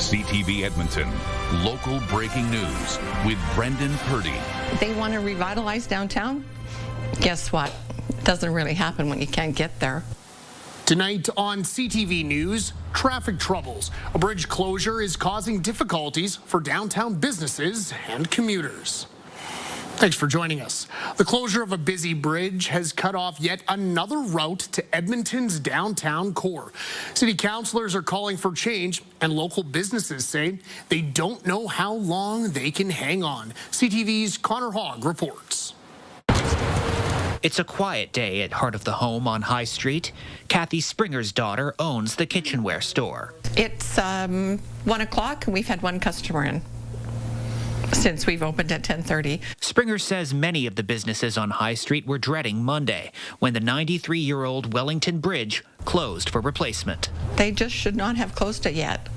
CTV Edmonton, local breaking news with Brendan Purdy. They want to revitalize downtown. Guess what? It doesn't really happen when you can't get there. Tonight on CTV News, traffic troubles. A bridge closure is causing difficulties for downtown businesses and commuters. Thanks for joining us. The closure of a busy bridge has cut off yet another route to Edmonton's downtown core. City councillors are calling for change, and local businesses say they don't know how long they can hang on. CTV's Connor Hogg reports. It's a quiet day at Heart of the Home on High Street. Kathy Springer's daughter owns the kitchenware store. It's 1 o'clock and we've had one customer in since we've opened at 10:30. Springer says many of the businesses on High Street were dreading Monday when the 93-year-old Wellington Bridge closed for replacement. They just should not have closed it yet.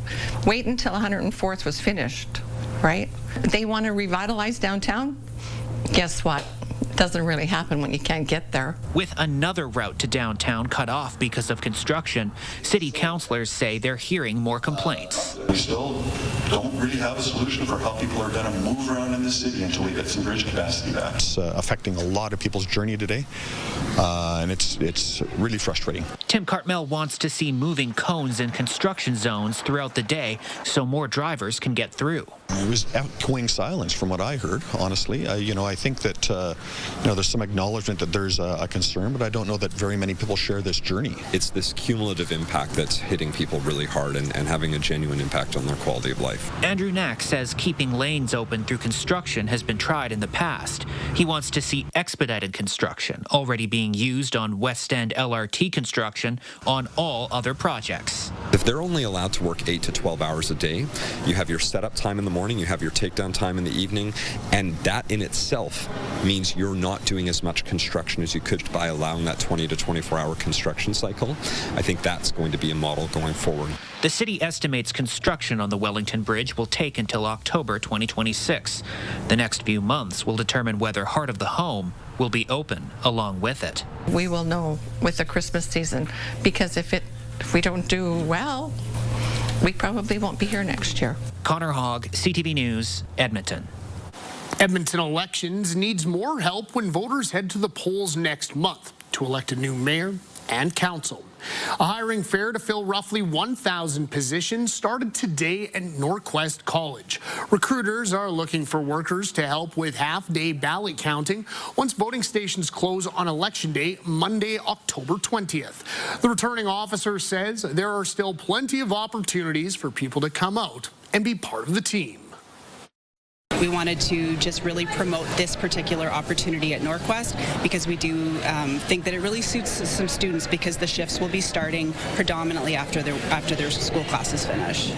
Wait until 104th was finished, right? They want to revitalize downtown. Guess what? It doesn't really happen when you can't get there. With another route to downtown cut off because of construction, city councillors say they're hearing more complaints. We still don't really have a solution for how people are going to move around in this city until we get some bridge capacity back. It's affecting a lot of people's journey today, and it's really frustrating. Tim Cartmel wants to see moving cones in construction zones throughout the day so more drivers can get through. It was echoing silence from what I heard, honestly. I think that there's some acknowledgement that there's a concern, but I don't know that very many people share this journey. It's this cumulative impact that's hitting people really hard and having a genuine impact on their quality of life. Andrew Knack says keeping lanes open through construction has been tried in the past. He wants to see expedited construction, already being used on West End LRT construction on all other projects. If they're only allowed to work 8 to 12 hours a day, you have your setup time in the morning, you have your takedown time in the evening, and that in itself means you're not doing as much construction as you could by allowing that 20 to 24-hour construction cycle. I think that's going to be a model going forward. The city estimates construction on the Wellington Bridge will take until October 2026. The next few months will determine whether Heart of the Home will be open along with it. We will know with the Christmas season, because if we don't do well, we probably won't be here next year. Connor Hogg, CTV News, Edmonton. Edmonton elections needs more help when voters head to the polls next month to elect a new mayor and council. A hiring fair to fill roughly 1,000 positions started today at Norquest College. Recruiters are looking for workers to help with half-day ballot counting once voting stations close on Election Day, Monday, October 20th. The returning officer says there are still plenty of opportunities for people to come out and be part of the team. We wanted to just really promote this particular opportunity at Norquest because we do think that it really suits some students because the shifts will be starting predominantly after their school classes finish.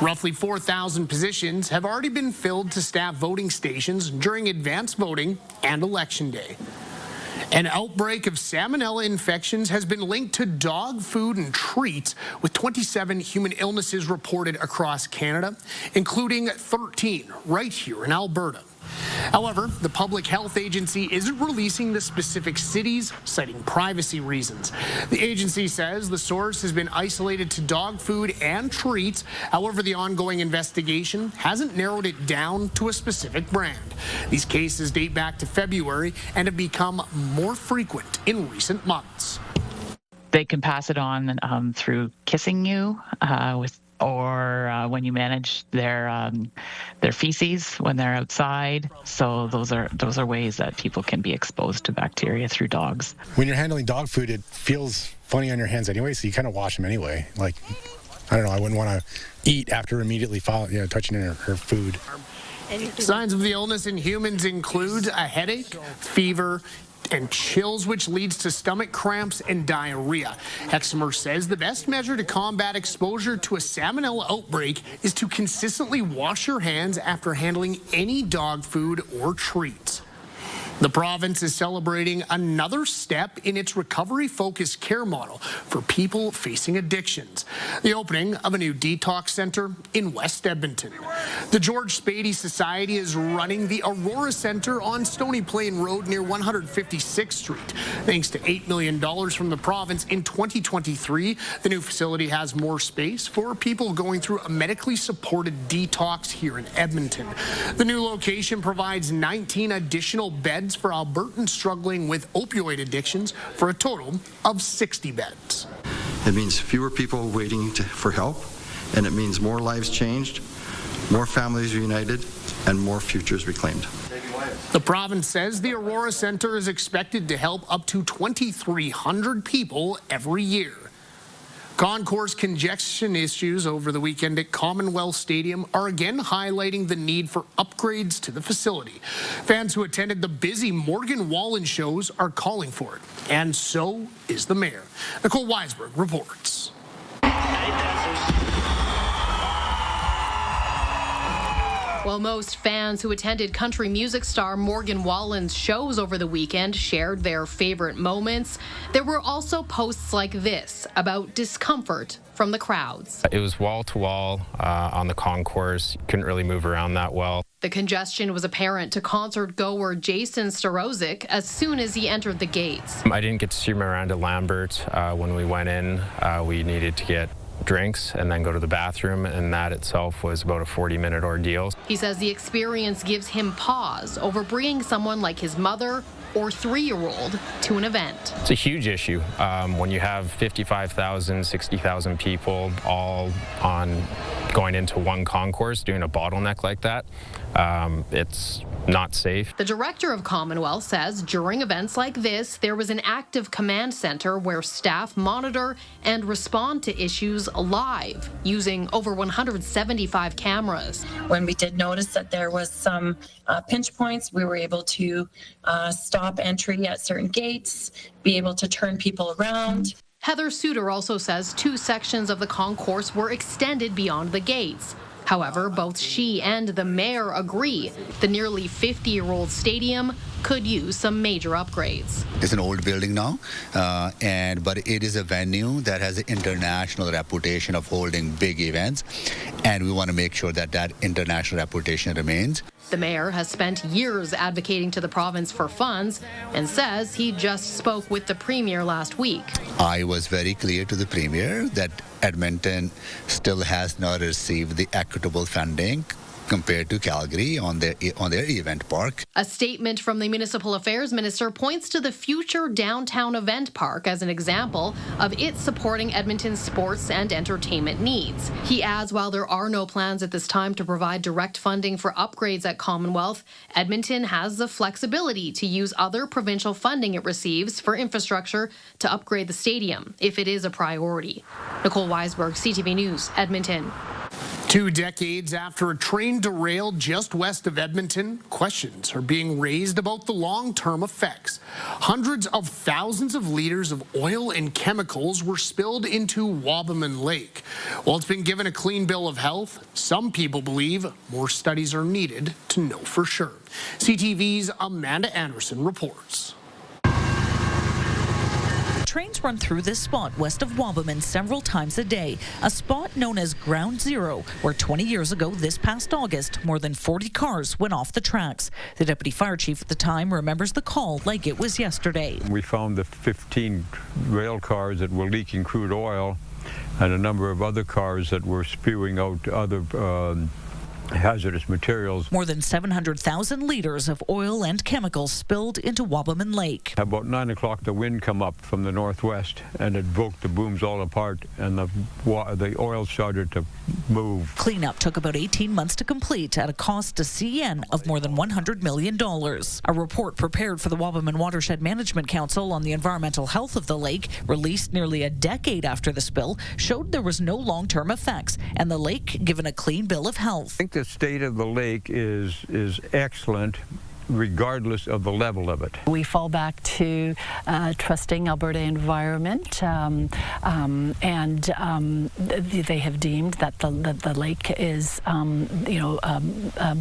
Roughly 4,000 positions have already been filled to staff voting stations during advanced voting and Election Day. An outbreak of Salmonella infections has been linked to dog food and treats, with 27 human illnesses reported across Canada, including 13 right here in Alberta. However, the Public Health Agency isn't releasing the specific cities, citing privacy reasons. The agency says the source has been isolated to dog food and treats. However, the ongoing investigation hasn't narrowed it down to a specific brand. These cases date back to February and have become more frequent in recent months. They can pass it on through kissing you or when you manage their feces when they're outside. So those are ways that people can be exposed to bacteria through dogs. When you're handling dog food, it feels funny on your hands anyway, so you kind of wash them anyway. Like, I don't know, I wouldn't want to eat after immediately touching her food. Signs of the illness in humans include a headache, fever, and chills, which leads to stomach cramps and diarrhea. Hexamer says the best measure to combat exposure to a salmonella outbreak is to consistently wash your hands after handling any dog food or treats. The province is celebrating another step in its recovery-focused care model for people facing addictions, the opening of a new detox centre in West Edmonton. The George Spady Society is running the Aurora Centre on Stony Plain Road near 156th Street. Thanks to $8 million from the province in 2023, the new facility has more space for people going through a medically supported detox here in Edmonton. The new location provides 19 additional beds for Albertans struggling with opioid addictions for a total of 60 beds. It means fewer people waiting for help, and it means more lives changed, more families reunited, and more futures reclaimed. The province says the Aurora Centre is expected to help up to 2,300 people every year. Concourse congestion issues over the weekend at Commonwealth Stadium are again highlighting the need for upgrades to the facility. Fans who attended the busy Morgan Wallen shows are calling for it, and so is the mayor. Nicole Weisberg reports. While most fans who attended country music star Morgan Wallen's shows over the weekend shared their favorite moments, there were also posts like this about discomfort from the crowds. It was wall-to-wall on the concourse. Couldn't really move around that well. The congestion was apparent to concert goer Jason Starozik as soon as he entered the gates. I didn't get to see Miranda Lambert when we went in. We needed to get drinks and then go to the bathroom, and that itself was about a 40-minute ordeal. He says the experience gives him pause over bringing someone like his mother or 3-year-old to an event. It's a huge issue when you have 55,000, 60,000 people all going into one concourse, doing a bottleneck like that. It's not safe. The director of Commonwealth says during events like this, there was an active command center where staff monitor and respond to issues live using over 175 cameras. When we did notice that there was some pinch points, we were able to stop entry at certain gates, be able to turn people around. Heather Suter also says 2 sections of the concourse were extended beyond the gates. However, both she and the mayor agree the nearly 50-year-old stadium could use some major upgrades. It's an old building now, but it is a venue that has an international reputation of holding big events, and we want to make sure that that international reputation remains. The mayor has spent years advocating to the province for funds and says he just spoke with the premier last week. I was very clear to the premier that Edmonton still has not received the equitable funding compared to Calgary on their event park. A statement from the Municipal Affairs Minister points to the future downtown event park as an example of it supporting Edmonton's sports and entertainment needs. He adds while there are no plans at this time to provide direct funding for upgrades at Commonwealth, Edmonton has the flexibility to use other provincial funding it receives for infrastructure to upgrade the stadium if it is a priority. Nicole Weisberg, CTV News, Edmonton. 2 decades after a train derailed just west of Edmonton, questions are being raised about the long-term effects. Hundreds of thousands of liters of oil and chemicals were spilled into Wabamun Lake. While it's been given a clean bill of health, some people believe more studies are needed to know for sure. CTV's Amanda Anderson reports. Trains run through this spot west of Wabamun several times a day, a spot known as Ground Zero, where 20 years ago this past August, more than 40 cars went off the tracks. The deputy fire chief at the time remembers the call like it was yesterday. We found the 15 rail cars that were leaking crude oil and a number of other cars that were spewing out other hazardous materials. More than 700,000 liters of oil and chemicals spilled into Wabamun Lake. About 9 o'clock, the wind come up from the northwest, and it broke the booms all apart, and the oil started to move. Cleanup took about 18 months to complete at a cost to CN of more than $100 million. A report prepared for the Wabamun Watershed Management Council on the environmental health of the lake, released nearly a decade after the spill, showed there was no long-term effects, and the lake given a clean bill of health. I think the state of the lake is excellent. regardless of the level of it. We fall back to trusting Alberta environment, they have deemed that the lake is,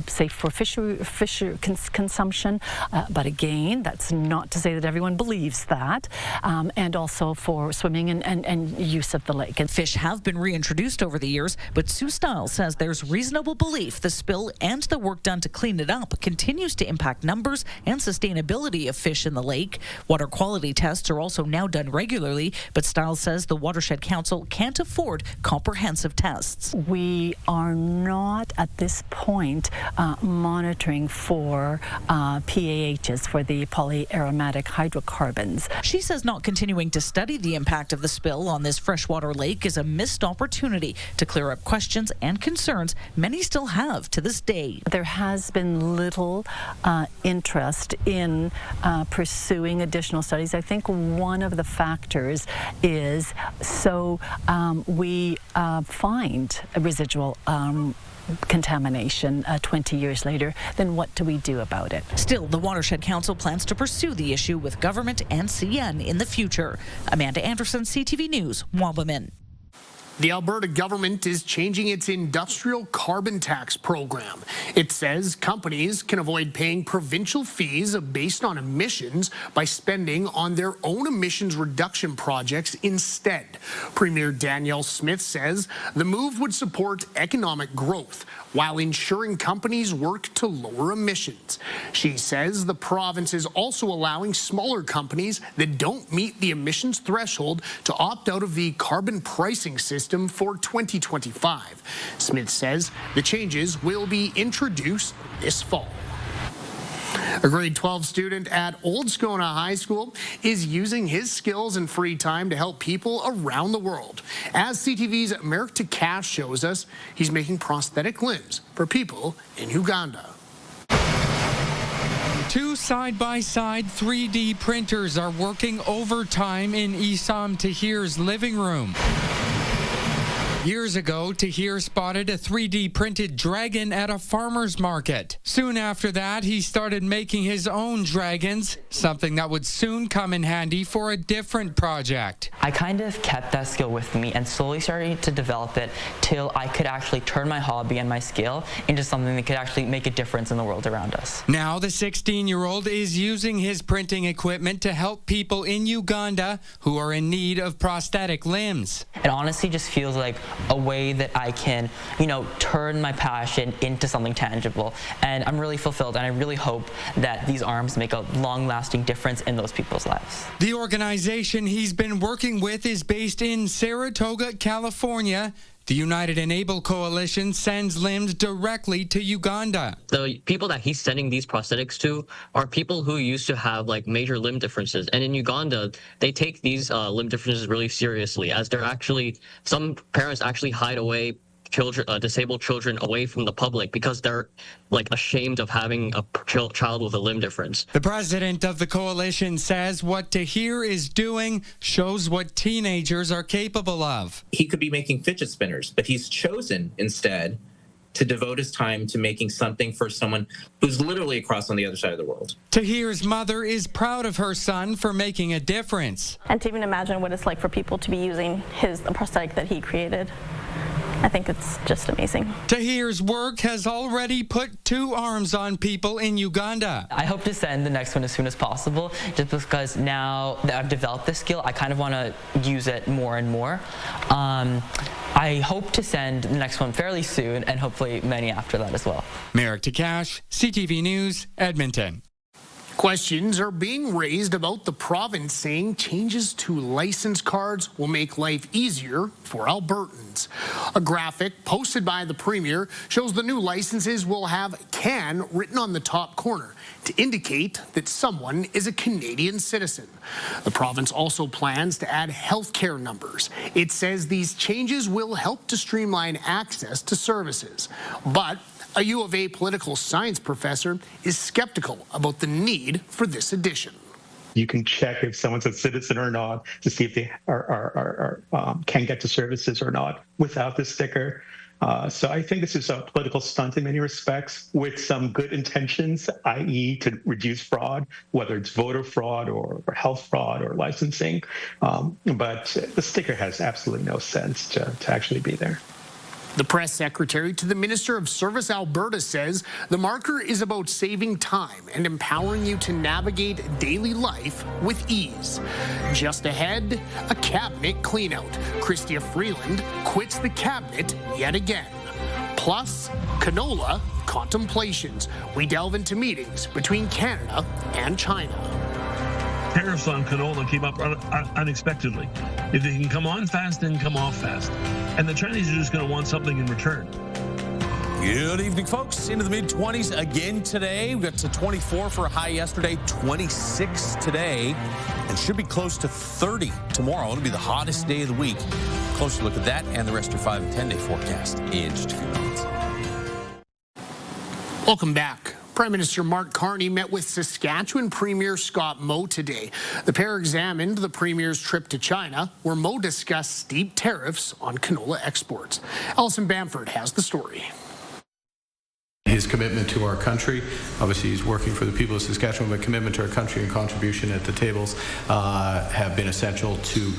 safe for fisher consumption. But again, that's not to say that everyone believes that, and also for swimming and use of the lake. And fish have been reintroduced over the years, but Sue Stiles says there's reasonable belief the spill and the work done to clean it up continues to impact numbers and sustainability of fish in the lake. Water quality tests are also now done regularly, but Stiles says the Watershed Council can't afford comprehensive tests. We are not at this point monitoring for PAHs, for the polyaromatic hydrocarbons. She says not continuing to study the impact of the spill on this freshwater lake is a missed opportunity to clear up questions and concerns many still have to this day. There has been little interest in pursuing additional studies. I think one of the factors is we find a residual contamination 20 years later, then what do we do about it? Still, the Watershed Council plans to pursue the issue with government and CN in the future. Amanda Anderson, CTV News, Wabamun. The Alberta government is changing its industrial carbon tax program. It says companies can avoid paying provincial fees based on emissions by spending on their own emissions reduction projects instead. Premier Danielle Smith says the move would support economic growth while ensuring companies work to lower emissions. She says the province is also allowing smaller companies that don't meet the emissions threshold to opt out of the carbon pricing system for 2025. Smith says the changes will be introduced this fall. A grade 12 student at Old Scona High School is using his skills and free time to help people around the world. As CTV's Merrick Takash shows us, he's making prosthetic limbs for people in Uganda. Two side-by-side 3D printers are working overtime in Isam Tahir's living room. Years ago, Tahir spotted a 3D printed dragon at a farmer's market. Soon after that, he started making his own dragons, something that would soon come in handy for a different project. I kind of kept that skill with me and slowly started to develop it till I could actually turn my hobby and my skill into something that could actually make a difference in the world around us. Now the 16-year-old is using his printing equipment to help people in Uganda who are in need of prosthetic limbs. It honestly just feels like a way that I can, turn my passion into something tangible. And I'm really fulfilled, and I really hope that these arms make a long-lasting difference in those people's lives. The organization he's been working with is based in Saratoga, California. The United Enable Coalition sends limbs directly to Uganda. The people that he's sending these prosthetics to are people who used to have major limb differences. And in Uganda, they take these limb differences really seriously, as some parents actually hide away disabled children away from the public because they're ashamed of having a child with a limb difference. The president of the coalition says what Tahir is doing shows what teenagers are capable of. He could be making fidget spinners, but he's chosen instead to devote his time to making something for someone who's literally across on the other side of the world. Tahir's mother is proud of her son for making a difference. And to even imagine what it's like for people to be using the prosthetic that he created. I think it's just amazing. Tahir's work has already put 2 arms on people in Uganda. I hope to send the next one as soon as possible, just because now that I've developed this skill, I kind of want to use it more and more. I hope to send the next one fairly soon, and hopefully many after that as well. Merrick Takash, CTV News, Edmonton. Questions are being raised about the province saying changes to license cards will make life easier for Albertans. A graphic posted by the Premier shows the new licenses will have CAN written on the top corner to indicate that someone is a Canadian citizen. The province also plans to add healthcare numbers. It says these changes will help to streamline access to services. But a U of A political science professor is skeptical about the need for this addition. You can check if someone's a citizen or not to see if they can get to services or not without the sticker. So I think this is a political stunt in many respects with some good intentions, i.e. to reduce fraud, whether it's voter fraud or health fraud or licensing. But the sticker has absolutely no sense to actually be there. The press secretary to the Minister of Service Alberta says the marker is about saving time and empowering you to navigate daily life with ease. Just ahead, a cabinet cleanout. Chrystia Freeland quits the cabinet yet again. Plus, canola contemplations. We delve into meetings between Canada and China. Tariffs on canola came up unexpectedly. If they can come on fast, then come off fast. And the Chinese are just going to want something in return. Good evening, folks. Into the mid-20s again today. We got to 24 for a high yesterday, 26 today, and should be close to 30 tomorrow. It'll be the hottest day of the week. Closer look at that and the rest of your 5 and 10-day forecast in just a few minutes. Welcome back. Prime Minister Mark Carney met with Saskatchewan Premier Scott Moe today. The pair examined the Premier's trip to China, where Moe discussed steep tariffs on canola exports. Alison Bamford has the story. His commitment to our country, obviously he's working for the people of Saskatchewan, but commitment to our country and contribution at the tables have been essential to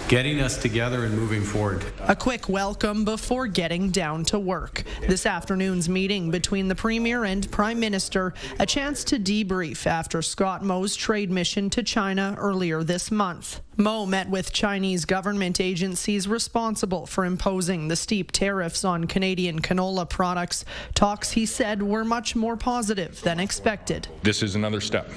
getting us together and moving forward. A quick welcome before getting down to work. This afternoon's meeting between the Premier and Prime Minister, a chance to debrief after Scott Moe's trade mission to China earlier this month. Moe met with Chinese government agencies responsible for imposing the steep tariffs on Canadian canola products. Talks, he said, were much more positive than expected. This is another step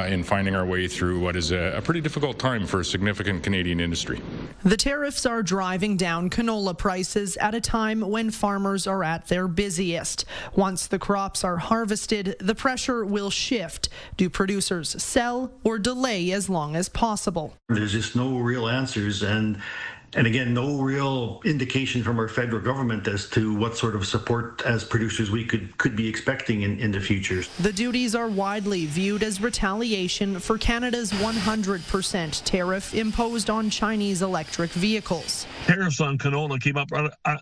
in finding our way through what is a pretty difficult time for a significant Canadian industry. The tariffs are driving down canola prices at a time when farmers are at their busiest. Once the crops are harvested, the pressure will shift. Do producers sell or delay as long as possible? There's just no real answers and again, no real indication from our federal government as to what sort of support as producers we could be expecting in the future. The duties are widely viewed as retaliation for Canada's 100% tariff imposed on Chinese electric vehicles. Tariffs on canola came up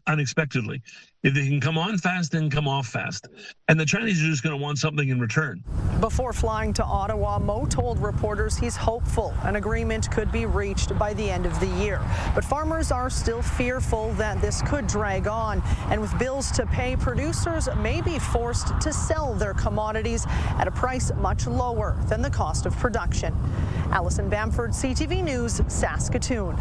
unexpectedly. If they can come on fast, then come off fast. And the Chinese are just going to want something in return. Before flying to Ottawa, Moe told reporters he's hopeful an agreement could be reached by the end of the year. But farmers are still fearful that this could drag on. And with bills to pay, producers may be forced to sell their commodities at a price much lower than the cost of production. Alison Bamford, CTV News, Saskatoon.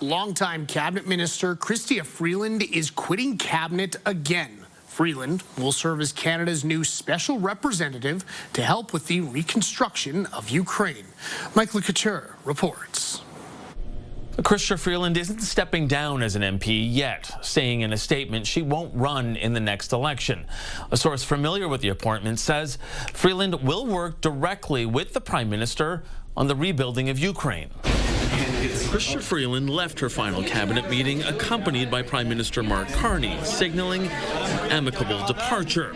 Longtime Cabinet Minister Chrystia Freeland is quitting Cabinet again. Freeland will serve as Canada's new special representative to help with the reconstruction of Ukraine. Michael Couture reports. Chrystia Freeland isn't stepping down as an MP yet, saying in a statement she won't run in the next election. A source familiar with the appointment says Freeland will work directly with the Prime Minister on the rebuilding of Ukraine. Chrystia Freeland left her final cabinet meeting accompanied by Prime Minister Mark Carney, signaling amicable departure.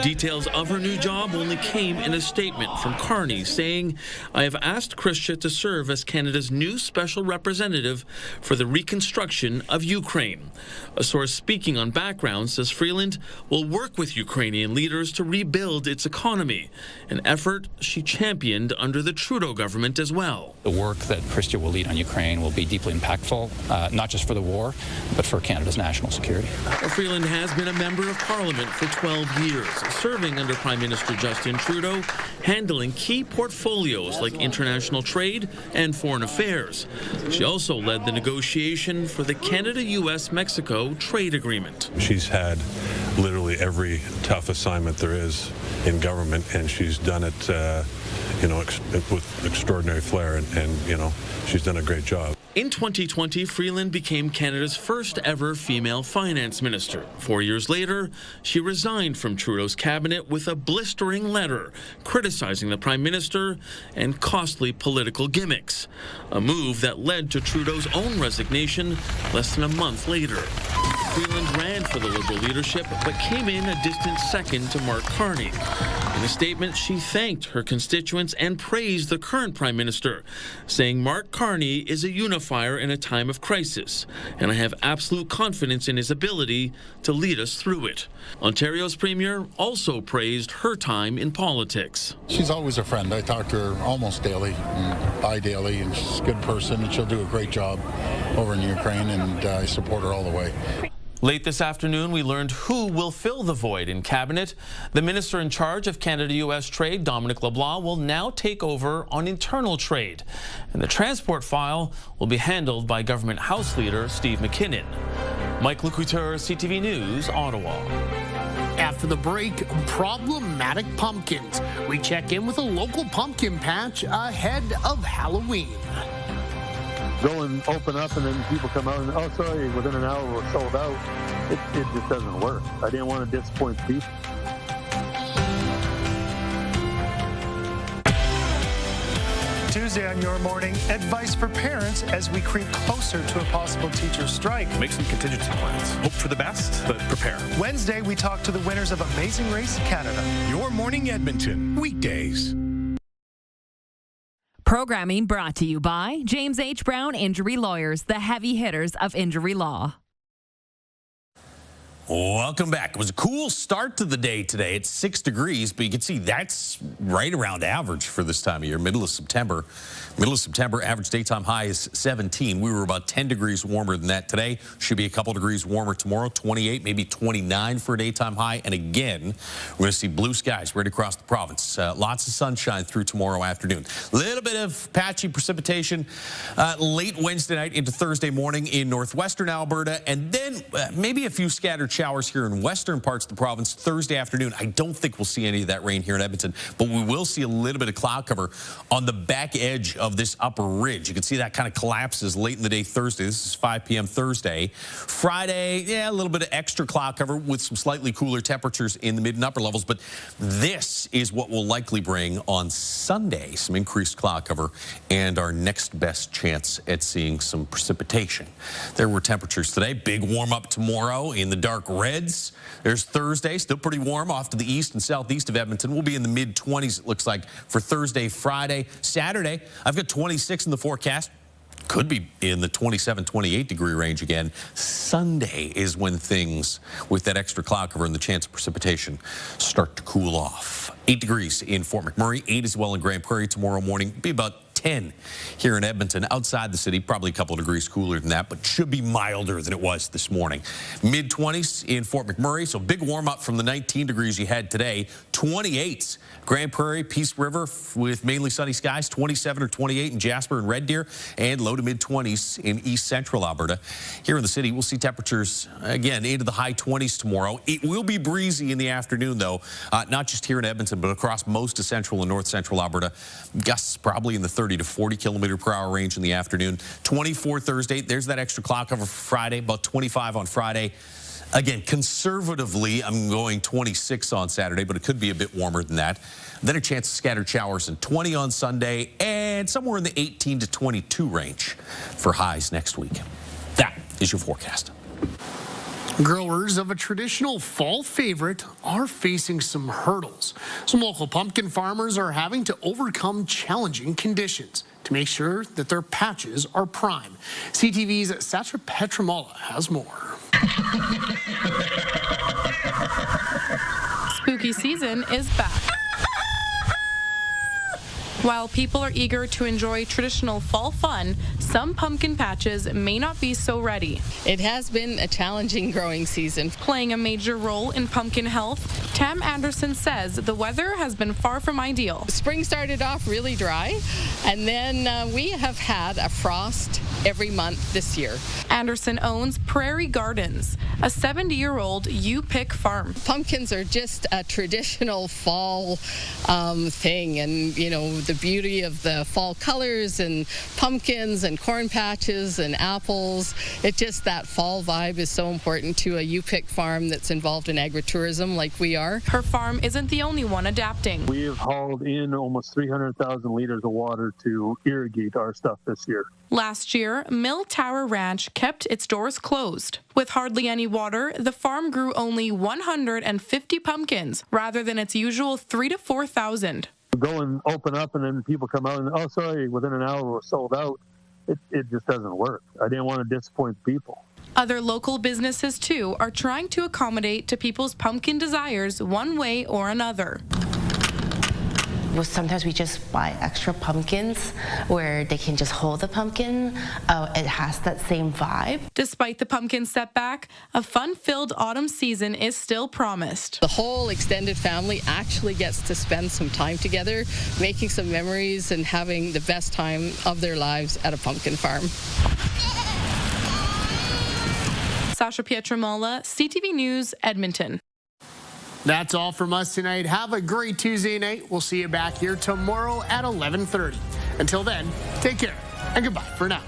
Details of her new job only came in a statement from Carney saying, "I have asked Chrystia to serve as Canada's new special representative for the reconstruction of Ukraine." A source speaking on background says Freeland will work with Ukrainian leaders to rebuild its economy, an effort she championed under the Trudeau government as well. The work that Chrystia will lead on Ukraine will be deeply impactful, not just for the war, but for Canada's national security. Freeland has been a member of Parliament for 12 years, serving under Prime Minister Justin Trudeau, handling key portfolios like international trade and foreign affairs. She also led the negotiation for the Canada-US-Mexico trade agreement. She's had literally every tough assignment there is in government, and she's done it with extraordinary flair, and she's done a great job. In 2020, Freeland became Canada's first ever female finance minister. 4 years later, she resigned from Trudeau's cabinet with a blistering letter criticizing the Prime Minister and costly political gimmicks, a move that led to Trudeau's own resignation less than a month later. Freeland ran for the Liberal leadership, but came in a distant second to Mark Carney. In a statement, she thanked her constituents and praised the current Prime Minister, saying Mark Carney is a unifier in a time of crisis, and I have absolute confidence in his ability to lead us through it. Ontario's Premier also praised her time in politics. She's always a friend. I talk to her almost daily, bi-daily, and she's a good person, and she'll do a great job over in Ukraine, and I support her all the way. Late this afternoon, we learned who will fill the void in Cabinet. The Minister in charge of Canada-U.S. trade, Dominic LeBlanc, will now take over on internal trade. And the transport file will be handled by Government House Leader Steve McKinnon. Mike Lecouteur, CTV News, Ottawa. After the break, problematic pumpkins. We check in with a local pumpkin patch ahead of Halloween. Go and open up, and then people come out and, oh, sorry, within an hour we're sold out. It just doesn't work. I didn't want to disappoint people. Tuesday on Your Morning, advice for parents as we creep closer to a possible teacher strike. Make some contingency plans. Hope for the best, but prepare. Wednesday, we talk to the winners of Amazing Race Canada. Your Morning Edmonton, weekdays. Programming brought to you by James H. Brown Injury Lawyers, the heavy hitters of injury law. Welcome back. It was a cool start to the day today. It's 6 degrees, but you can see that's right around average for this time of year, middle of September. Middle of September, average daytime high is 17. We were about 10 degrees warmer than that today. Should be a couple degrees warmer tomorrow, 28, maybe 29 for a daytime high. And again, we're going to see blue skies right across the province. Lots of sunshine through tomorrow afternoon. A little bit of patchy precipitation late Wednesday night into Thursday morning in northwestern Alberta, and then maybe a few scattered showers here in western parts of the province Thursday afternoon. I don't think we'll see any of that rain here in Edmonton, but we will see a little bit of cloud cover on the back edge of this upper ridge. You can see that kind of collapses late in the day Thursday. This is 5 p.m. Thursday. Friday, yeah, a little bit of extra cloud cover with some slightly cooler temperatures in the mid and upper levels, but this is what will likely bring on Sunday some increased cloud cover and our next best chance at seeing some precipitation. There were temperatures today. Big warm up tomorrow in the dark reds. There's Thursday, still pretty warm off to the east and southeast of Edmonton. We'll be in the mid-20s, it looks like, for Thursday, Friday. Saturday, I've got 26 in the forecast. Could be in the 27, 28 degree range again. Sunday is when things, with that extra cloud cover and the chance of precipitation, start to cool off. 8 degrees in Fort McMurray, 8 as well in Grand Prairie tomorrow morning. Be about 10 here in Edmonton. Outside the city, probably a couple of degrees cooler than that, but should be milder than it was this morning. Mid-20s in Fort McMurray, so big warm up from the 19 degrees you had today. 28s, Grand Prairie, Peace River with mainly sunny skies. 27 or 28 in Jasper and Red Deer, and low to mid-20s in east central Alberta. Here in the city, we'll see temperatures, again, into the high 20s tomorrow. It will be breezy in the afternoon, though, not just here in Edmonton, but across most of central and north central Alberta. Gusts probably in the 30 to 40 kilometer per hour range in the afternoon. 24 Thursday, there's that extra cloud cover for Friday, about 25 on Friday. Again, conservatively, I'm going 26 on Saturday, but it could be a bit warmer than that. Then a chance of scattered showers and 20 on Sunday, and somewhere in the 18 to 22 range for highs next week. That is your forecast. Growers of a traditional fall favorite are facing some hurdles. Some local pumpkin farmers are having to overcome challenging conditions to make sure that their patches are prime. CTV's Sasha Petramola has more. Spooky season is back. While people are eager to enjoy traditional fall fun, some pumpkin patches may not be so ready. It has been a challenging growing season. Playing a major role in pumpkin health, Tam Anderson says the weather has been far from ideal. Spring started off really dry, and then we have had a frost every month this year. Anderson owns Prairie Gardens, a 70-year-old you-pick farm. Pumpkins are just a traditional fall thing, and you know, the beauty of the fall colors and pumpkins and corn patches and apples. It just, that fall vibe is so important to a you-pick farm that's involved in agritourism like we are. Her farm isn't the only one adapting. We have hauled in almost 300,000 liters of water to irrigate our stuff this year. Last year, Mill Tower Ranch kept its doors closed. With hardly any water, the farm grew only 150 pumpkins rather than its usual 3,000 to 4,000. Go and open up and then people come out and, oh, sorry, within an hour we're sold out. It just doesn't work. I didn't want to disappoint people. Other local businesses, too, are trying to accommodate to people's pumpkin desires one way or another. Well, sometimes we just buy extra pumpkins where they can just hold the pumpkin. It has that same vibe. Despite the pumpkin setback, a fun-filled autumn season is still promised. The whole extended family actually gets to spend some time together, making some memories and having the best time of their lives at a pumpkin farm. Sasha Pietramola, CTV News, Edmonton. That's all from us tonight. Have a great Tuesday night. We'll see you back here tomorrow at 11:30. Until then, take care and goodbye for now.